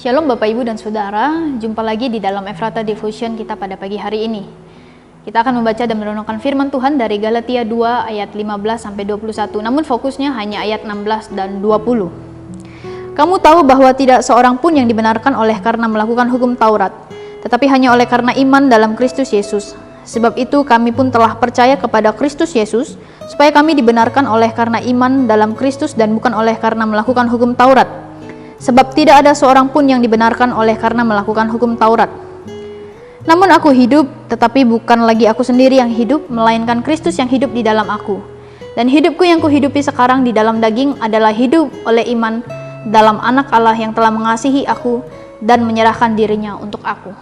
Shalom Bapak Ibu dan Saudara, jumpa lagi di dalam Efrata Devotion kita pada pagi hari ini. Kita akan membaca dan merenungkan firman Tuhan dari Galatia 2 ayat 15-21, namun fokusnya hanya ayat 16 dan 20. Kamu tahu bahwa tidak seorang pun yang dibenarkan oleh karena melakukan hukum Taurat, tetapi hanya oleh karena iman dalam Kristus Yesus. Sebab itu kami pun telah percaya kepada Kristus Yesus, supaya kami dibenarkan oleh karena iman dalam Kristus dan bukan oleh karena melakukan hukum Taurat. Sebab tidak ada seorang pun yang dibenarkan oleh karena melakukan hukum Taurat. Namun aku hidup, tetapi bukan lagi aku sendiri yang hidup, melainkan Kristus yang hidup di dalam aku. Dan hidupku yang kuhidupi sekarang di dalam daging adalah hidup oleh iman dalam Anak Allah yang telah mengasihi aku dan menyerahkan dirinya untuk aku.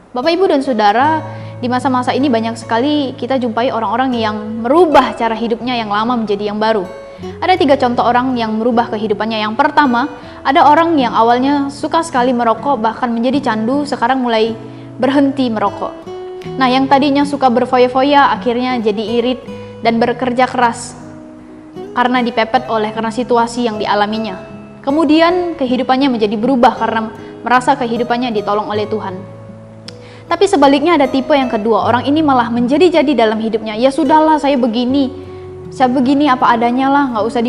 Bapak, Ibu, dan Saudara, di masa-masa ini banyak sekali kita jumpai orang-orang yang merubah cara hidupnya yang lama menjadi yang baru. Ada 3 contoh orang yang merubah kehidupannya. Yang pertama, ada orang yang awalnya suka sekali merokok, bahkan menjadi candu, sekarang mulai berhenti merokok. Nah, yang tadinya suka berfoya-foya, akhirnya jadi irit dan bekerja keras karena dipepet karena situasi yang dialaminya. Kemudian kehidupannya menjadi berubah karena merasa kehidupannya ditolong oleh Tuhan. Tapi sebaliknya ada tipe yang kedua, orang ini malah menjadi-jadi dalam hidupnya. Ya sudahlah, saya begini apa adanya lah, nggak usah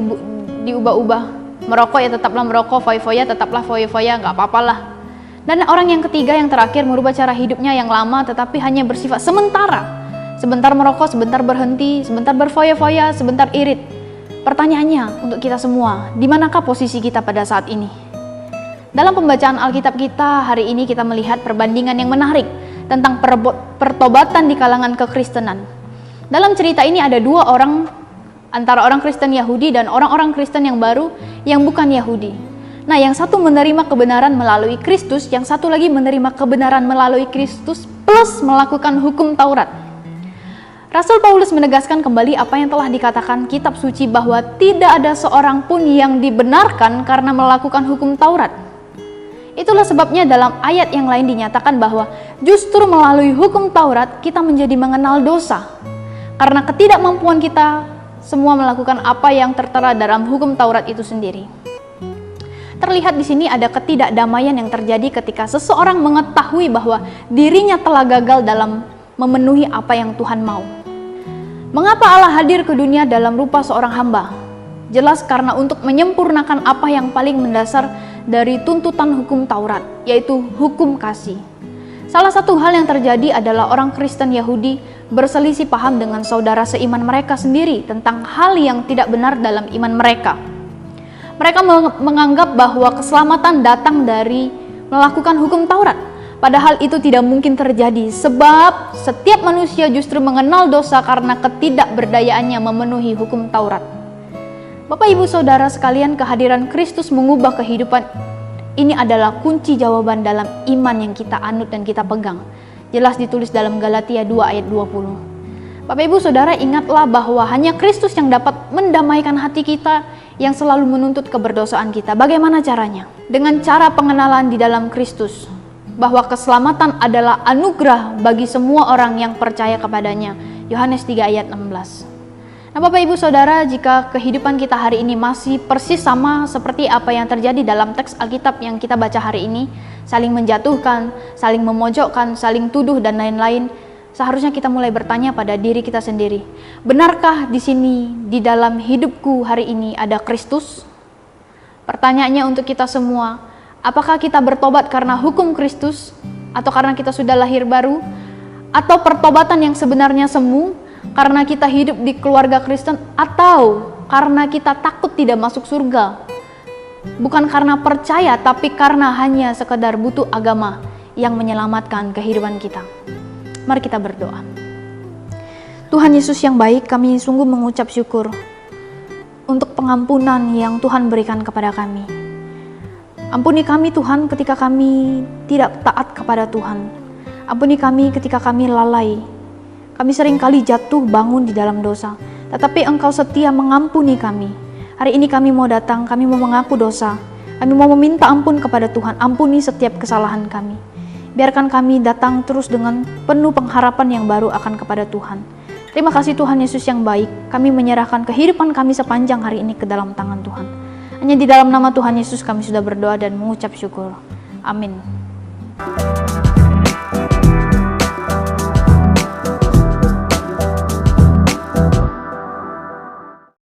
diubah-ubah. Merokok ya tetaplah merokok, foya-foya tetaplah foya-foya, nggak apa-apalah. Dan orang yang ketiga, yang terakhir, merubah cara hidupnya yang lama tetapi hanya bersifat sementara. Sebentar merokok, sebentar berhenti, sebentar berfoya-foya, sebentar irit. Pertanyaannya untuk kita semua, di manakah posisi kita pada saat ini? Dalam pembacaan Alkitab kita hari ini kita melihat perbandingan yang menarik tentang pertobatan di kalangan kekristenan. Dalam cerita ini ada 2 orang, antara orang Kristen Yahudi dan orang-orang Kristen yang baru yang bukan Yahudi. Nah, yang satu menerima kebenaran melalui Kristus, yang satu lagi menerima kebenaran melalui Kristus plus melakukan hukum Taurat. Rasul Paulus menegaskan kembali apa yang telah dikatakan kitab suci, bahwa tidak ada seorang pun yang dibenarkan karena melakukan hukum Taurat. Itulah sebabnya dalam ayat yang lain dinyatakan bahwa justru melalui hukum Taurat kita menjadi mengenal dosa. Karena ketidakmampuan kita semua melakukan apa yang tertera dalam hukum Taurat itu sendiri. Terlihat di sini ada ketidakdamaian yang terjadi ketika seseorang mengetahui bahwa dirinya telah gagal dalam memenuhi apa yang Tuhan mau. Mengapa Allah hadir ke dunia dalam rupa seorang hamba? Jelas karena untuk menyempurnakan apa yang paling mendasar dari tuntutan hukum Taurat, yaitu hukum kasih. Salah satu hal yang terjadi adalah orang Kristen Yahudi berselisih paham dengan saudara seiman mereka sendiri tentang hal yang tidak benar dalam iman mereka. Mereka menganggap bahwa keselamatan datang dari melakukan hukum Taurat. Padahal itu tidak mungkin terjadi, sebab setiap manusia justru mengenal dosa karena ketidakberdayaannya memenuhi hukum Taurat. Bapak, Ibu, Saudara sekalian, kehadiran Kristus mengubah kehidupan. Ini adalah kunci jawaban dalam iman yang kita anut dan kita pegang. Jelas ditulis dalam Galatia 2 ayat 20. Bapak, Ibu, Saudara, ingatlah bahwa hanya Kristus yang dapat mendamaikan hati kita yang selalu menuntut keberdosaan kita. Bagaimana caranya? Dengan cara pengenalan di dalam Kristus, bahwa keselamatan adalah anugerah bagi semua orang yang percaya kepadanya. Yohanes 3 ayat 16. Nah, Bapak, Ibu, Saudara, jika kehidupan kita hari ini masih persis sama seperti apa yang terjadi dalam teks Alkitab yang kita baca hari ini, saling menjatuhkan, saling memojokkan, saling tuduh, dan lain-lain, seharusnya kita mulai bertanya pada diri kita sendiri, benarkah di sini, di dalam hidupku hari ini ada Kristus? Pertanyaannya untuk kita semua, apakah kita bertobat karena hukum Kristus, atau karena kita sudah lahir baru, atau pertobatan yang sebenarnya semu, karena kita hidup di keluarga Kristen, atau karena kita takut tidak masuk surga? Bukan karena percaya, tapi karena hanya sekedar butuh agama yang menyelamatkan kehidupan kita. Mari kita berdoa. Tuhan Yesus yang baik, kami sungguh mengucap syukur untuk pengampunan yang Tuhan berikan kepada kami. Ampuni kami Tuhan ketika kami tidak taat kepada Tuhan. Ampuni kami ketika kami lalai. Kami sering kali jatuh bangun di dalam dosa, tetapi Engkau setia mengampuni kami. Hari ini kami mau datang, kami mau mengaku dosa. Kami mau meminta ampun kepada Tuhan, ampuni setiap kesalahan kami. Biarkan kami datang terus dengan penuh pengharapan yang baru akan kepada Tuhan. Terima kasih Tuhan Yesus yang baik, kami menyerahkan kehidupan kami sepanjang hari ini ke dalam tangan Tuhan. Hanya di dalam nama Tuhan Yesus kami sudah berdoa dan mengucap syukur. Amin.